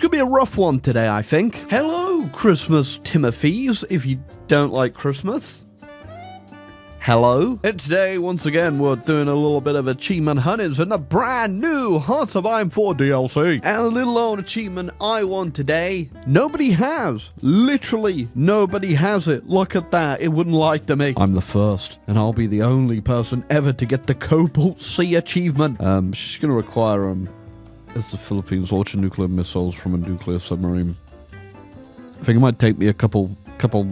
gonna be a rough one today, I think. Hello, Christmas Timothy's, if you don't like Christmas. Hello. And today, once again, we're doing a little bit of achievement hunters in the brand new Hearts of Iron 4 DLC. And a little old achievement I won today, nobody has. Literally, nobody has it. Look at that. It wouldn't lie to me. I'm the first, and I'll be the only person ever to get the COBALT SEA achievement. She's gonna require, as the Philippines launching nuclear missiles from a nuclear submarine. I think it might take me a couple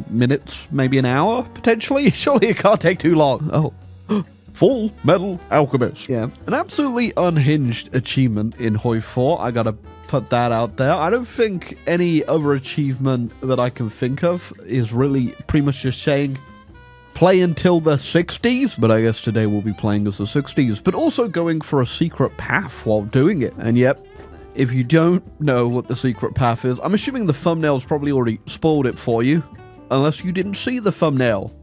minutes, maybe an hour, potentially. Surely it can't take too long. Oh, Full Metal Alchemist. Yeah, an absolutely unhinged achievement in Hoi 4. I gotta put that out there. I don't think any other achievement that I can think of is really pretty much just saying play until the 60s, but I guess today we'll be playing as the 60s, but also going for a secret path while doing it. And yep, if you don't know what the secret path is, I'm assuming the thumbnail's probably already spoiled it for you, unless you didn't see the thumbnail.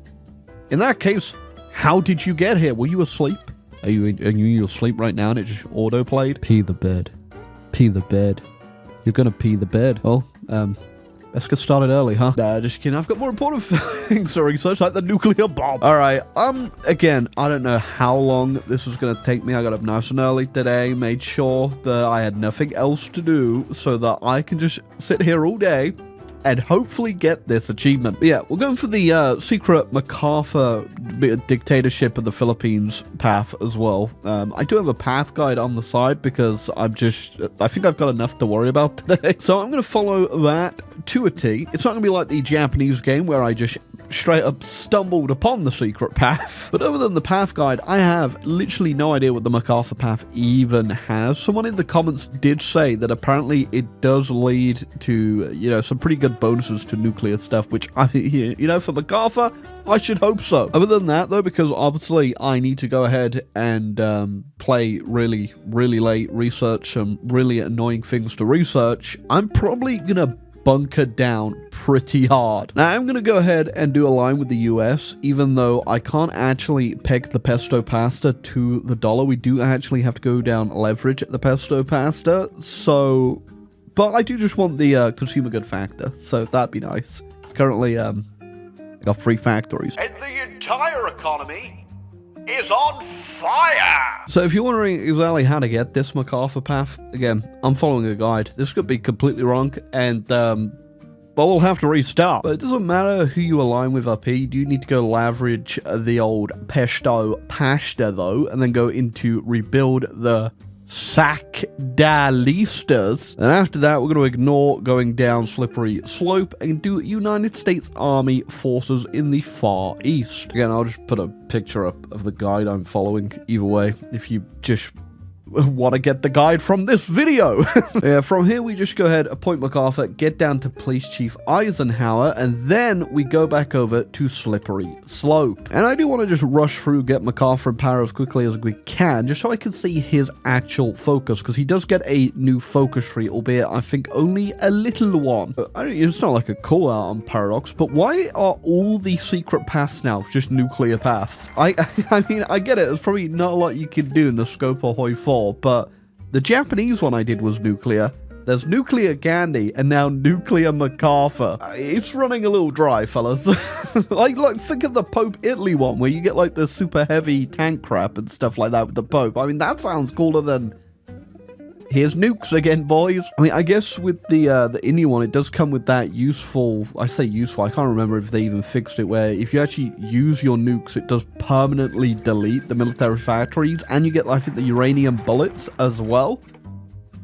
In that case, how did you get here? Were you asleep? Are you asleep right now and it just auto-played? Pee the bed. Pee the bed. You're gonna pee the bed. Oh, let's get started early, huh? Nah, just kidding. I've got more important things to research, like the nuclear bomb. Alright, again, I don't know how long this is gonna take me. I got up nice and early today, made sure that I had nothing else to do so that I can just sit here all day and hopefully get this achievement. But yeah, we're going for the secret MacArthur dictatorship of the Philippines path as well. I do have a path guide on the side because I think I've got enough to worry about today. So I'm going to follow that to a T. It's not going to be like the Japanese game where I just straight up stumbled upon the secret path. But other than the path guide, I have literally no idea what the MacArthur path even has. Someone in the comments did say that apparently it does lead to, you know, some pretty good bonuses to nuclear stuff, which I, you know, for MacArthur, I should hope so. Other than that, though, because obviously I need to go ahead and play really, really late, research some really annoying things to research, I'm probably gonna bunker down pretty hard. Now, I'm going to go ahead and do a line with the US, even though I can't actually peg the pesto pasta to the dollar. We do actually have to go down leverage at the pesto pasta, so... But I do just want the consumer good factor, so that'd be nice. It's currently, I got 3 factories. And the entire economy is on fire! So if you're wondering exactly how to get this MacArthur path, again, I'm following a guide. This could be completely wrong, and but we'll have to restart. But it doesn't matter who you align with up here. You do need to go leverage the old pesto pasta though, and then go into rebuild the sac da listas, and after that we're going to ignore going down slippery slope and do United States Army forces in the Far East. Again, I'll just put a picture up of the guide I'm following either way if you just want to get the guide from this video. Yeah, from here we just go ahead, appoint MacArthur, get down to Police Chief Eisenhower, and then we go back over to Slippery Slope. And I do want to just rush through, get MacArthur in power as quickly as we can, just so I can see his actual focus, because he does get a new focus tree, albeit I think only a little one. It's not like a call out on Paradox, but why are all the secret paths now just nuclear paths? I mean, I get it, there's probably not a lot you can do in the scope of Hoi 4, but the Japanese one I did was nuclear. There's nuclear Gandhi and now nuclear MacArthur. It's running a little dry, fellas. like think of the Pope Italy one where you get like the super heavy tank crap and stuff like that with the Pope. I mean, that sounds cooler than here's nukes again, boys. I mean, I guess with the India one, it does come with that useful, I say useful, I can't remember if they even fixed it, where if you actually use your nukes, it does permanently delete the military factories, and you get, I think, the uranium bullets as well.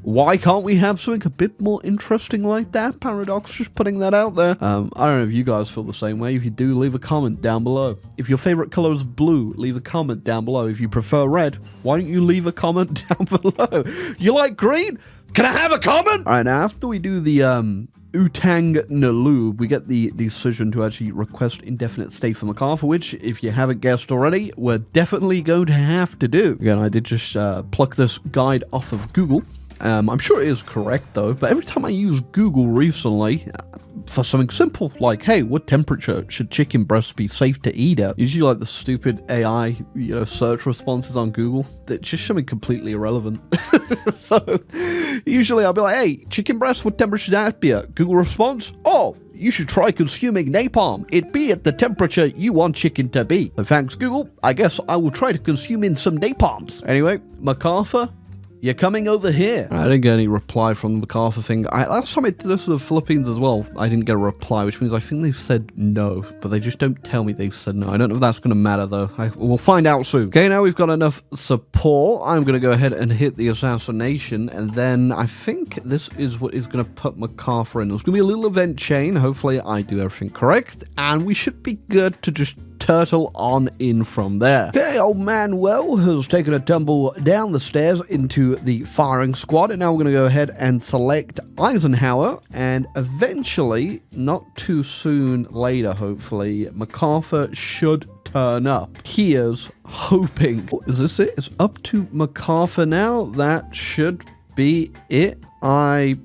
Why can't we have something a bit more interesting like that? Paradox, just putting that out there. I don't know if you guys feel the same way. If you do, leave a comment down below. If your favorite color is blue, leave a comment down below. If you prefer red, why don't you leave a comment down below? You like green? Can I have a comment? All right, now after we do the Utang Nalub, we get the decision to actually request indefinite stay for MacArthur, which, if you haven't guessed already, we're definitely going to have to do. Again, I did just pluck this guide off of Google. I'm sure it is correct though, but every time I use Google recently for something simple like, hey, what temperature should chicken breasts be safe to eat at? Usually like the stupid AI, search responses on Google, that's just something completely irrelevant. So usually I'll be like, hey, chicken breasts, what temperature should that be at? Google response, oh, you should try consuming napalm. It be at the temperature you want chicken to be. And thanks, Google. I guess I will try to consume in some napalms. Anyway, MacArthur, you're coming over here. I didn't get any reply from the MacArthur thing. Last time I did this to the Philippines as well, I didn't get a reply, which means I think they've said no, but they just don't tell me they've said no. I don't know if that's going to matter, though. We'll find out soon. Okay, now we've got enough support. I'm going to go ahead and hit the assassination, and then I think this is what is going to put MacArthur in. There's going to be a little event chain. Hopefully, I do everything correct, and we should be good to just turtle on in from there. Okay, old Manuel has taken a tumble down the stairs into the firing squad, and now we're going to go ahead and select Eisenhower, and eventually, not too soon later, hopefully, MacArthur should turn up. Here's hoping. Is this it? It's up to MacArthur now. That should be it. I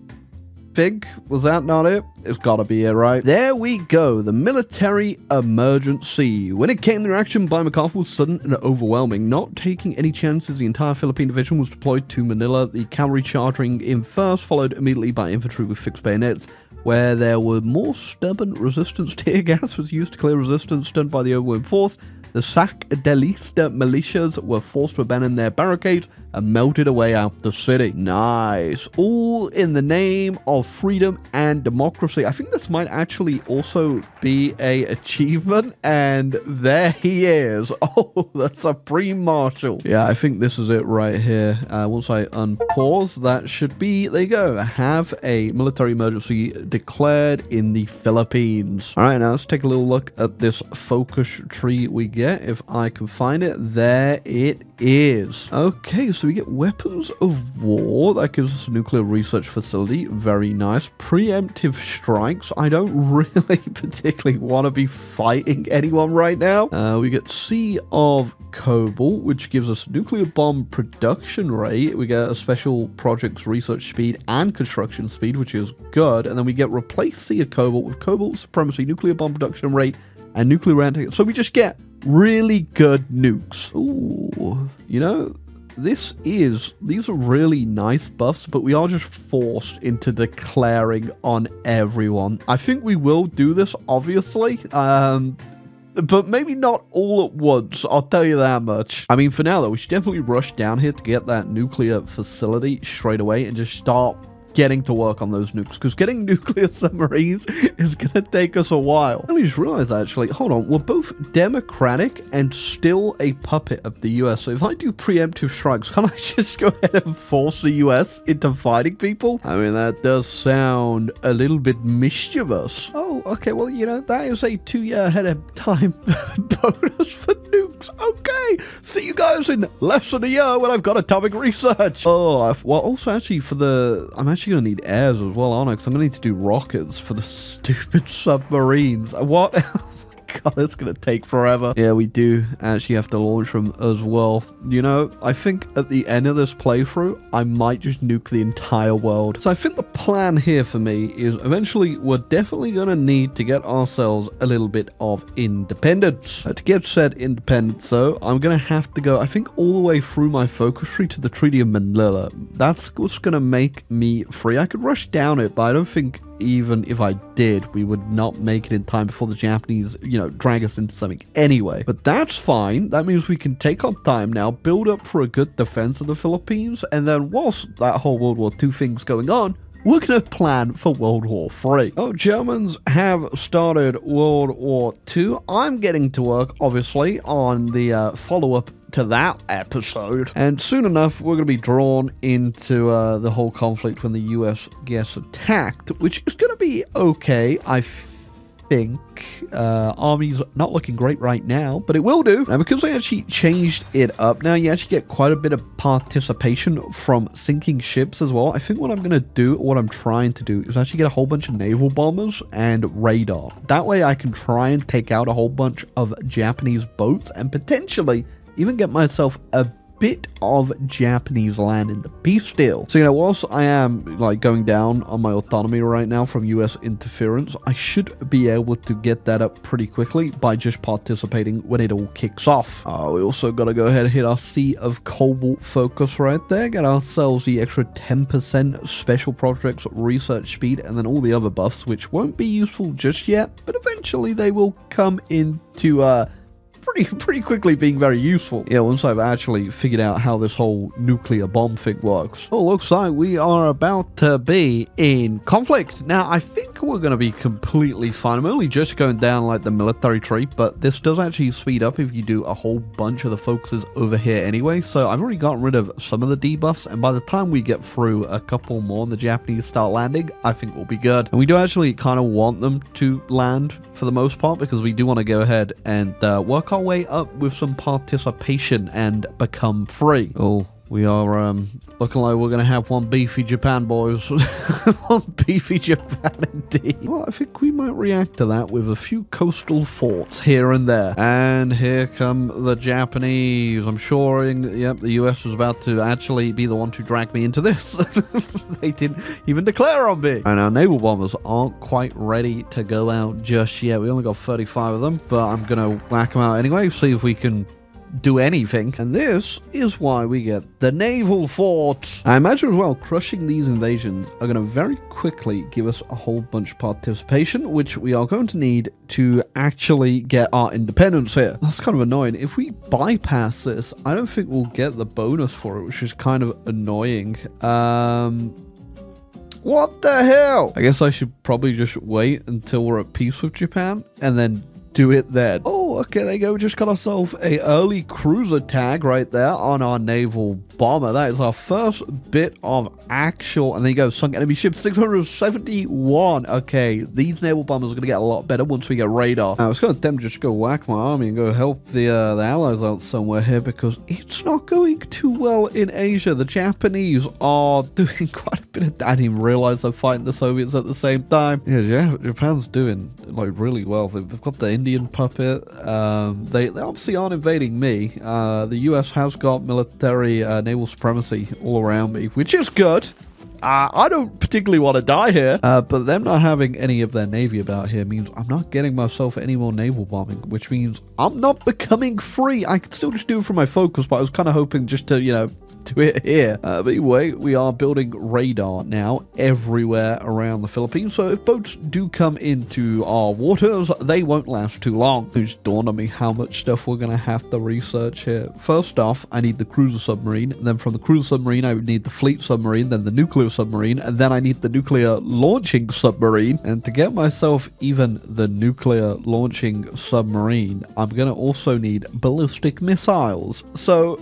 think. Was that not it? It's gotta be it, right? There we go. The military emergency. When it came, the reaction by MacArthur was sudden and overwhelming. Not taking any chances, the entire Philippine division was deployed to Manila. The cavalry charging in first, followed immediately by infantry with fixed bayonets. Where there were more stubborn resistance, tear gas was used to clear resistance done by the overwhelming force. The Sac-Delista militias were forced to abandon their barricades and melted away out the city. Nice. All in the name of freedom and democracy. I think this might actually also be an achievement. And there he is. Oh, the Supreme Marshal. Yeah, I think this is it right here. Once I unpause, that should be, there you go. Have a military emergency declared in the Philippines. All right, now let's take a little look at this focus tree we get. If I can find it, there it is. Okay, so we get weapons of war. That gives us a nuclear research facility. Very nice. Preemptive strikes. I don't really particularly want to be fighting anyone right now. We get Sea of Cobalt, which gives us nuclear bomb production rate. We get a special projects research speed and construction speed, which is good. And then we get replace Sea of Cobalt with Cobalt supremacy, nuclear bomb production rate, and nuclear anti. So we just get really good nukes. Ooh, these are really nice buffs, but we are just forced into declaring on everyone. I think we will do this, obviously, but maybe not all at once, I'll tell you that much. I mean, for now, though, we should definitely rush down here to get that nuclear facility straight away and just start getting to work on those nukes, because getting nuclear submarines is gonna take us a while. I just realized, actually, hold on, we're both democratic and still a puppet of the US. So if I do preemptive strikes, can't I just go ahead and force the US into fighting people? I mean, that does sound a little bit mischievous. Oh, okay, well, that is a 2-year ahead of time bonus for nukes. Okay, see you guys in less than a year when I've got atomic research. Oh, well, also actually I'm actually gonna need airs as well, aren't I? Because I'm gonna need to do rockets for the stupid submarines. What? God, it's gonna take forever. Yeah, we do actually have to launch them as well. I think at the end of this playthrough, I might just nuke the entire world. So I think the plan here for me is eventually we're definitely gonna need to get ourselves a little bit of independence. To get said independence, though, I'm gonna have to go, I think, all the way through my focus tree to the Treaty of Manila. That's what's gonna make me free. I could rush down it, but I don't think even if I did, we would not make it in time before the Japanese, drag us into something anyway. But that's fine. That means we can take our time now, build up for a good defense of the Philippines, and then whilst that whole World War II thing's going on, we're going to plan for World War III. Oh, Germans have started World War II. I'm getting to work, obviously, on the follow-up to that episode. And soon enough, we're going to be drawn into the whole conflict when the US gets attacked, which is going to be okay, I think. Army's not looking great right now, but it will do. Now, because I actually changed it up, now you actually get quite a bit of participation from sinking ships as well. I think what I'm going to do, what I'm trying to do, is actually get a whole bunch of naval bombers and radar. That way I can try and take out a whole bunch of Japanese boats and potentially even get myself a bit of Japanese land in the peace deal. So, you know, whilst I am like going down on my autonomy right now from US interference, I should be able to get that up pretty quickly by just participating when it all kicks off. We also got to go ahead and hit our Sea of Cobalt focus right there, get ourselves the extra 10% special projects research speed, and then all the other buffs, which won't be useful just yet, but eventually they will come into pretty quickly being very useful. Yeah, once I've actually figured out how this whole nuclear bomb thing works. Oh, looks like we are about to be in conflict. Now, I think we're going to be completely fine. I'm only just going down like the military tree, but this does actually speed up if you do a whole bunch of the focuses over here anyway. So I've already gotten rid of some of the debuffs, and by the time we get through a couple more and the Japanese start landing, I think we'll be good. And we do actually kind of want them to land for the most part, because we do want to go ahead and work our way up with some participation and become free. Oh, we are looking like we're going to have one beefy Japan, boys. One beefy Japan indeed. Well, I think we might react to that with a few coastal forts here and there. And here come the Japanese. I'm sure, yep, the US is about to actually be the one to drag me into this. They didn't even declare on me. And our naval bombers aren't quite ready to go out just yet. We only got 35 of them, but I'm going to whack them out anyway, see if we can do anything. And this is why we get the naval forts. I imagine as well, crushing these invasions are going to very quickly give us a whole bunch of participation, which we are going to need to actually get our independence here. That's kind of annoying. If we bypass this, I don't think we'll get the bonus for it, which is kind of annoying. What the hell? I guess I should probably just wait until we're at peace with Japan and then do it then. Oh, okay, there you go. We just got ourselves a early cruiser tag right there on our naval bomber. That is our first bit of actual, and there you go, sunk enemy ship 671. Okay, these naval bombers are going to get a lot better once we get radar. I was going to attempt to just go whack my army and go help the allies out somewhere here, because it's not going too well in Asia. The Japanese are doing quite a bit of, I didn't even realize they're fighting the Soviets at the same time. Yeah, Japan's doing like really well. They've got the Indian puppet. They obviously aren't invading me. The US has got military naval supremacy all around me, which is good. I don't particularly want to die here, but them not having any of their navy about here means I'm not getting myself any more naval bombing, which means I'm not becoming free. I could still just do it from my focus, but I was kind of hoping just to, you know, do it here. But anyway, we are building radar now everywhere around the Philippines, so if boats do come into our waters, they won't last too long. It just dawned on me how much stuff we're going to have to research here. First off, I need the cruiser submarine, and then from the cruiser submarine, I would need the fleet submarine, then the nuclear submarine, and then I need the nuclear launching submarine. And to get myself even the nuclear launching submarine, I'm going to also need ballistic missiles. So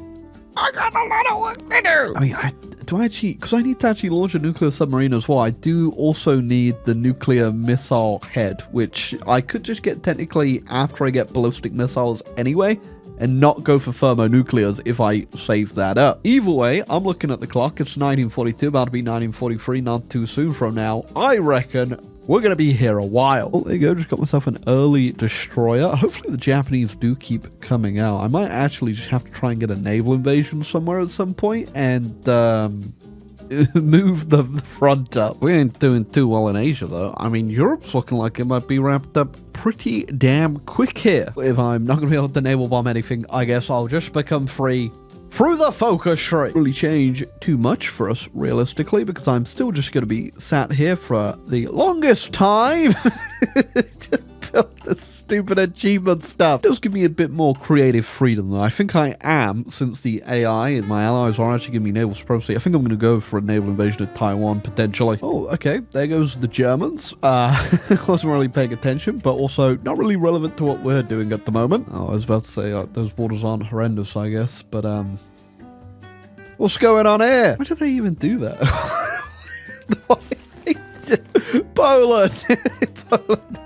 I got a lot of work to do. I mean, because I need to actually launch a nuclear submarine as well, I do also need the nuclear missile head, which I could just get technically after I get ballistic missiles anyway, and not go for thermonuclears if I save that up. Either way, I'm looking at the clock. It's 1942, about to be 1943, not too soon from now. I reckon we're going to be here a while. Oh, there you go. Just got myself an early destroyer. Hopefully the Japanese do keep coming out. I might actually just have to try and get a naval invasion somewhere at some point and move the front up. We ain't doing too well in Asia, though. I mean, Europe's looking like it might be wrapped up pretty damn quick here. If I'm not going to be able to naval bomb anything, I guess I'll just become free through the focus tree. Really change too much for us realistically, because I'm still just going to be sat here for the longest time to build this stupid achievement stuff. It does give me a bit more creative freedom though. I think I am, since the AI and my allies are actually giving me naval supremacy. I think I'm going to go for a naval invasion of Taiwan potentially. Oh, okay, there goes the Germans. Wasn't really paying attention, but also not really relevant to what we're doing at the moment. Oh, I was about to say those borders aren't horrendous, I guess, but what's going on here? Why did they even do that? Poland!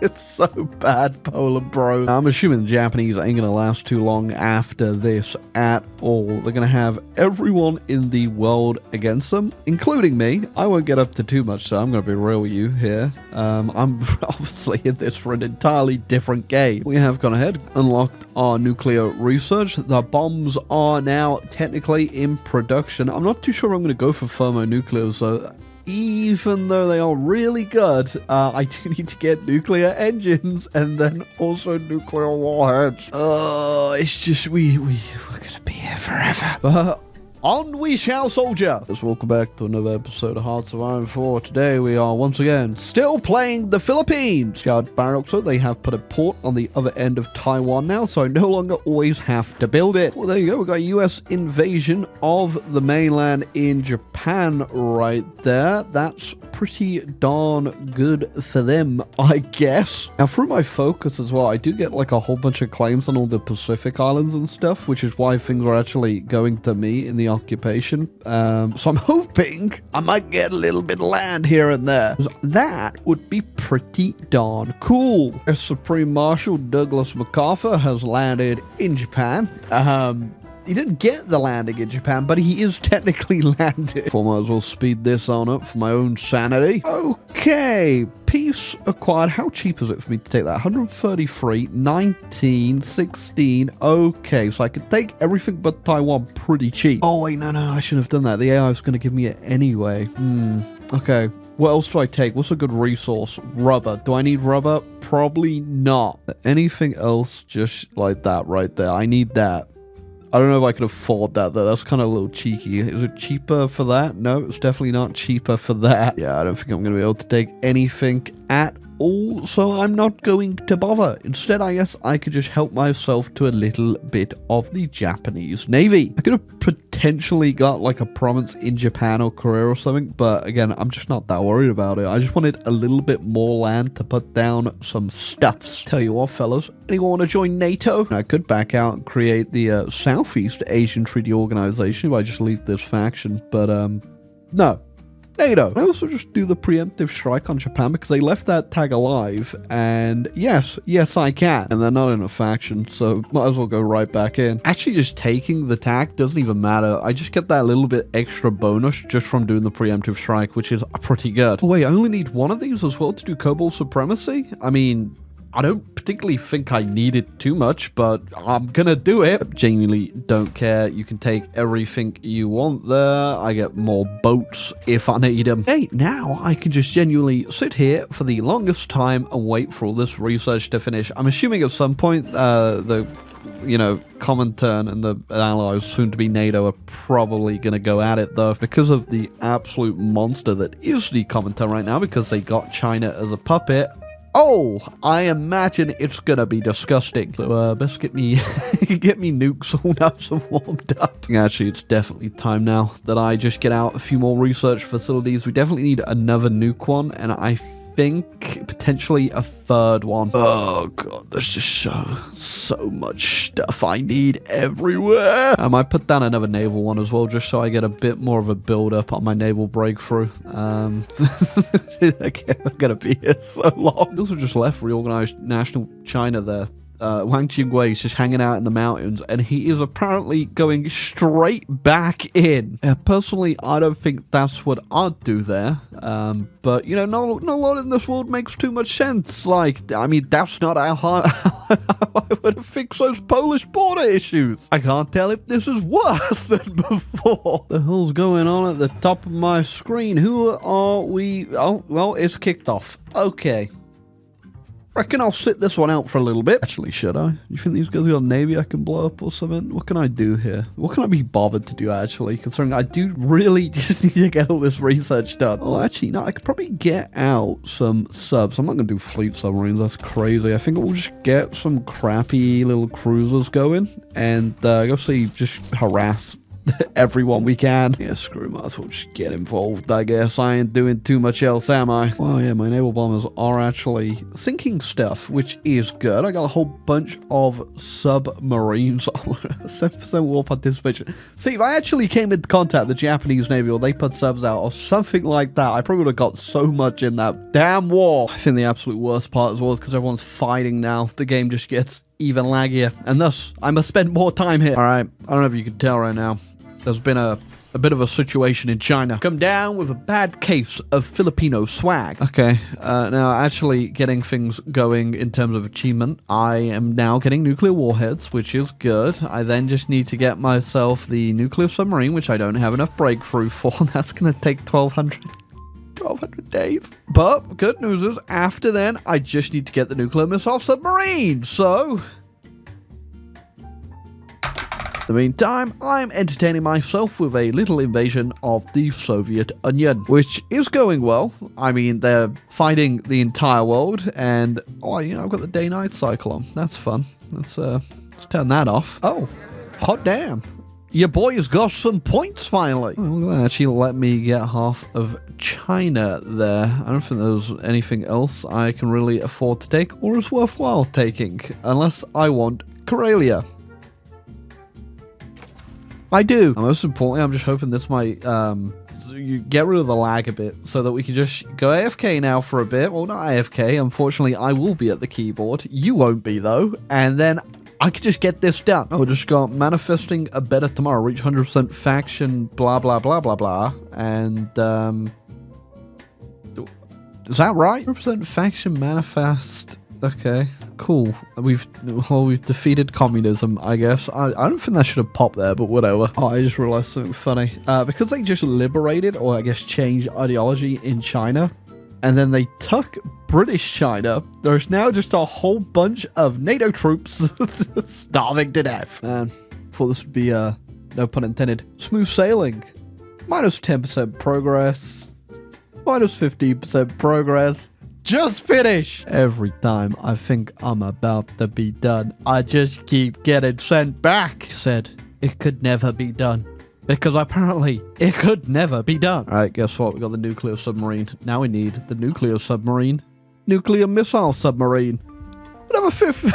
It's so bad, Polar Bro. I'm assuming the Japanese ain't gonna last too long after this at all. They're gonna have everyone in the world against them, including me. I won't get up to too much, so I'm gonna be real with you here. I'm obviously in this for an entirely different game. We have gone ahead, unlocked our nuclear research. The bombs are now technically in production. I'm not too sure I'm gonna go for thermonuclear, so even though they are really good, I do need to get nuclear engines and then also nuclear warheads. It's just, we're gonna be here forever. But on we shall, soldier! Let's welcome back to another episode of Hearts of Iron 4. Today we are once again still playing the Philippines. Scout barracks, so they have put a port on the other end of Taiwan now, so I no longer always have to build it. Well, there you go. We got a US invasion of the mainland in Japan right there. That's pretty darn good for them, I guess. Now, through my focus as well, I do get like a whole bunch of claims on all the Pacific islands and stuff, which is why things are actually going to me in the occupation. So I'm hoping I might get a little bit of land here and there. That would be pretty darn cool. As Supreme Marshal Douglas MacArthur has landed in Japan. He didn't get the landing in Japan, but he is technically landed. I might as well speed this on up for my own sanity. Okay, peace acquired. How cheap is it for me to take that? 133, 19, 16. Okay, so I could take everything but Taiwan pretty cheap. Oh, wait, no, I shouldn't have done that. The AI is going to give me it anyway. Okay. What else do I take? What's a good resource? Rubber. Do I need rubber? Probably not. Anything else just like that right there? I need that. I don't know if I can afford that, though. That's kind of a little cheeky. Is it cheaper for that? No, it's definitely not cheaper for that. Yeah, I don't think I'm going to be able to take anything at all, so I'm not going to bother. Instead, I guess I could just help myself to a little bit of the Japanese Navy. I could have potentially got like a province in Japan or Korea or something, but again, I'm just not that worried about it. I just wanted a little bit more land to put down some stuffs. Tell you what, fellas, anyone want to join NATO? I could back out and create the Southeast Asian Treaty Organization if I just leave this faction, but no. NATO. I also just do the preemptive strike on Japan because they left that tag alive, and yes, I can. And they're not in a faction, so might as well go right back in. Actually, just taking the tag doesn't even matter. I just get that little bit extra bonus just from doing the preemptive strike, which is pretty good. Oh, wait, I only need one of these as well to do COBALT supremacy? I mean, I don't particularly think I need it too much, but I'm gonna do it. I genuinely don't care. You can take everything you want there. I get more boats if I need them. Hey, now I can just genuinely sit here for the longest time and wait for all this research to finish. I'm assuming at some point the Comintern and the allies, soon to be NATO, are probably going to go at it, though, because of the absolute monster that is the Comintern right now, because they got China as a puppet. Oh, I imagine it's gonna be disgusting. So, best get me nukes all nice and warmed up. Actually, it's definitely time now that I just get out a few more research facilities. We definitely need another nuke one, and I think potentially a third one. Oh god, there's just so much stuff I need everywhere. I might put down another naval one as well, just so I get a bit more of a build up on my naval breakthrough. I'm gonna be here so long. I also just left reorganized national China there. Wang Qingwei is just hanging out in the mountains, and he is apparently going straight back in. Personally, I don't think that's what I'd do there. But, you know, not a lot in this world makes too much sense. Like, I mean, that's not how I would have fixed those Polish border issues. I can't tell if this is worse than before. The hell's going on at the top of my screen? Who are we? Oh, well, it's kicked off. Okay. Reckon I'll sit this one out for a little bit. Actually, should I? You think these guys got a navy I can blow up or something? What can I do here? What can I be bothered to do, actually? Considering I do really just need to get all this research done. Oh, actually, no, I could probably get out some subs. I'm not going to do fleet submarines. That's crazy. I think we'll just get some crappy little cruisers going and go see, just harass everyone we can. Yeah, screw, might as well just get involved, I guess. I ain't doing too much else, am I? Well, yeah, my naval bombers are actually sinking stuff, which is good. I got a whole bunch of submarines. 7% war participation. See, if I actually came into contact with the Japanese Navy, or they put subs out, or something like that, I probably would have got so much in that damn war. I think the absolute worst part as well is because everyone's fighting now. The game just gets even laggier, and thus I must spend more time here. All right, I don't know if you can tell right now, there's been a bit of a situation in China. Come down with a bad case of Filipino swag. Okay, now actually getting things going in terms of achievement, I am now getting nuclear warheads, which is good. I then just need to get myself the nuclear submarine, which I don't have enough breakthrough for. That's gonna take 1,200 days. But good news is, after then, I just need to get the nuclear missile submarine. So, in the meantime, I'm entertaining myself with a little invasion of the Soviet Union, which is going well. I mean, they're fighting the entire world, and, oh, you know, I've got the day-night cycle on. That's fun. Let's turn that off. Oh, hot damn. Your boy has got some points, finally. Oh, look at that. Actually let me get half of China there. I don't think there's anything else I can really afford to take or is worthwhile taking, unless I want Karelia. I do. And most importantly, I'm just hoping this might you get rid of the lag a bit so that we can just go AFK now for a bit. Well, not AFK. Unfortunately, I will be at the keyboard. You won't be, though. And then I could just get this done. Oh, just got manifesting a better tomorrow. Reach 100% faction, blah, blah, blah, blah, blah. And, is that right? 100% faction manifest. Okay, cool. We've defeated communism, I guess. I don't think that should have popped there, but whatever. Oh, I just realized something funny. Because they just liberated, or I guess changed ideology in China, and then they took British China, there's now just a whole bunch of NATO troops starving to death. Man, thought this would be, no pun intended, smooth sailing. Minus 10% progress. Minus 15% progress. Just finish! Every time I think I'm about to be done, I just keep getting sent back. He said it could never be done. Because apparently, it could never be done. Alright, guess what? We got the nuclear submarine. Now we need the nuclear submarine. Nuclear missile submarine. Another fifth.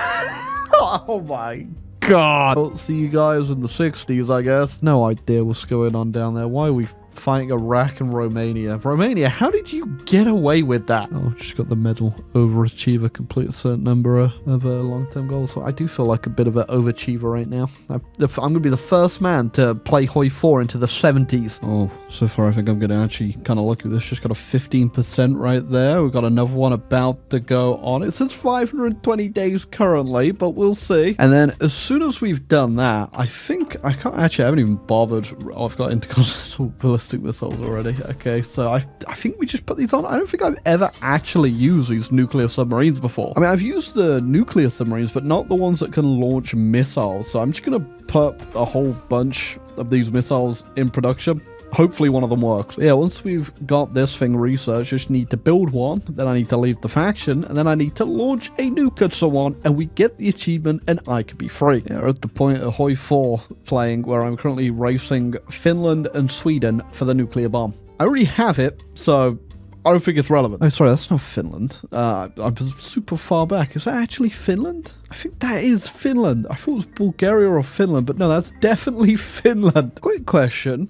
Oh my god. I'll see you guys in the 60s, I guess. No idea what's going on down there. Why are we fighting Iraq and Romania? Romania, how did you get away with that? Oh, just got the medal. Overachiever, complete a certain number of long-term goals. So I do feel like a bit of an overachiever right now. I'm going to be the first man to play Hoi 4 into the 70s. Oh, so far I think I'm going to actually kind of lucky with this. Just got a 15% right there. We've got another one about to go on. It says 520 days currently, but we'll see. And then as soon as we've done that, I think I haven't even bothered. Oh, I've got intercontinental ballistic missiles already. Okay, so I think we just put these on. I don't think I've ever actually used these nuclear submarines before. I mean, I've used the nuclear submarines, but not the ones that can launch missiles. So I'm just going to put a whole bunch of these missiles in production. Hopefully one of them works. Yeah, once we've got this thing researched, just need to build one, then I need to leave the faction, and then I need to launch a nuke at someone, and we get the achievement, and I can be free. Yeah, we're at the point of Hoi 4 playing, where I'm currently racing Finland and Sweden for the nuclear bomb. I already have it, so I don't think it's relevant. Oh, sorry, that's not Finland. I'm super far back. Is that actually Finland? I think that is Finland. I thought it was Bulgaria or Finland, but no, that's definitely Finland. Quick question.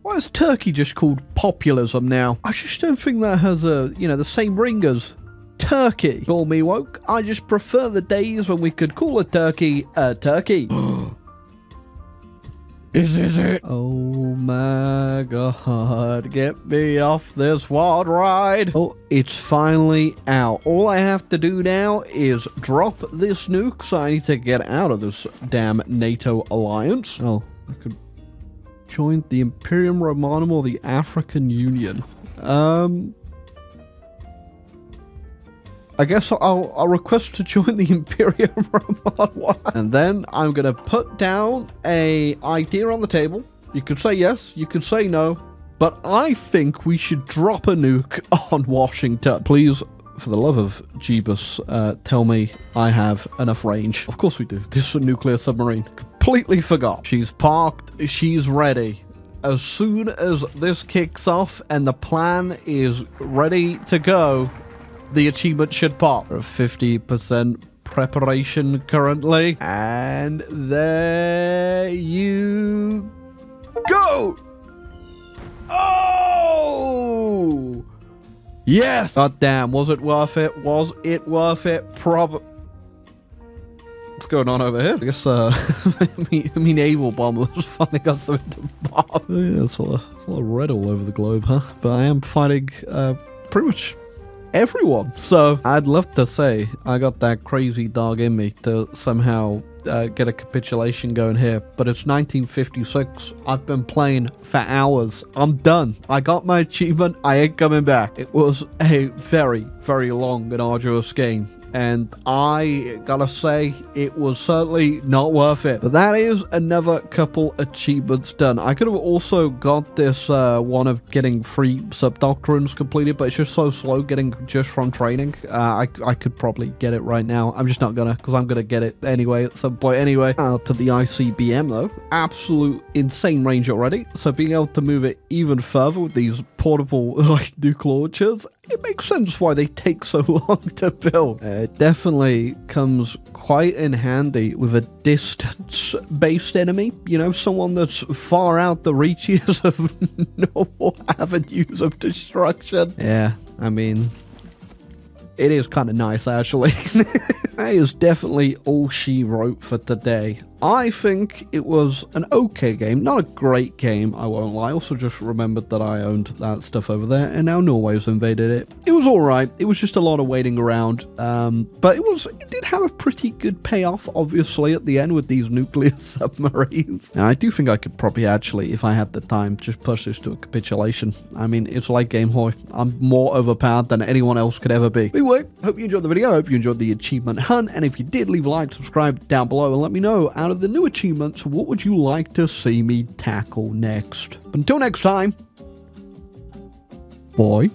Why is Turkey just called populism now? I just don't think that has the same ring as Turkey. Call me woke. I just prefer the days when we could call a turkey a turkey. Is it? Oh my god. Get me off this wild ride. Oh, it's finally out. All I have to do now is drop this nuke, so I need to get out of this damn NATO alliance. Oh, I could join the Imperium Romanum or the African Union. I guess I'll request to join the Imperium Romanum. And then I'm going to put down a idea on the table. You could say yes, you could say no, but I think we should drop a nuke on Washington. Please, for the love of Jeebus, tell me I have enough range. Of course we do. This is a nuclear submarine. completely forgot. She's parked. She's ready. As soon as this kicks off and the plan is ready to go, the achievement should pop. 50% preparation currently. And there you go. Oh! Yes! God damn, was it worth it? Was it worth it? What's going on over here? I guess, I mean, Able Bombers finally got something to bomb. Yeah, it's a lot of red all over the globe, huh? But I am fighting, pretty much everyone. So, I'd love to say I got that crazy dog in me to somehow get a capitulation going here. But it's 1956. I've been playing for hours. I'm done. I got my achievement. I ain't coming back. It was a very, very long and arduous game. And I gotta say, it was certainly not worth it. But that is another couple achievements done. I could have also got this one of getting 3 sub-doctrines completed, but it's just so slow getting just from training. I could probably get it right now. I'm just not gonna, because I'm gonna get it anyway at some point anyway. To the ICBM though, absolute insane range already. So being able to move it even further with these portable like nuke launchers, it makes sense why they take so long to build. It definitely comes quite in handy with a distance-based enemy. You know, someone that's far out the reaches of normal avenues of destruction. Yeah, I mean, it is kind of nice, actually. That is definitely all she wrote for today. I think it was an okay game, not a great game, I won't lie. I also just remembered that I owned that stuff over there, and now Norway's invaded it. It was alright, it was just a lot of waiting around, but it did have a pretty good payoff, obviously, at the end with these nuclear submarines. And I do think I could probably actually, if I had the time, just push this to a capitulation. I mean, it's like Game Boy. I'm more overpowered than anyone else could ever be. Anyway, hope you enjoyed the video, hope you enjoyed the achievement hunt, and if you did, leave a like, subscribe down below, and let me know, out of the new achievements, what would you like to see me tackle next? But until next time, bye.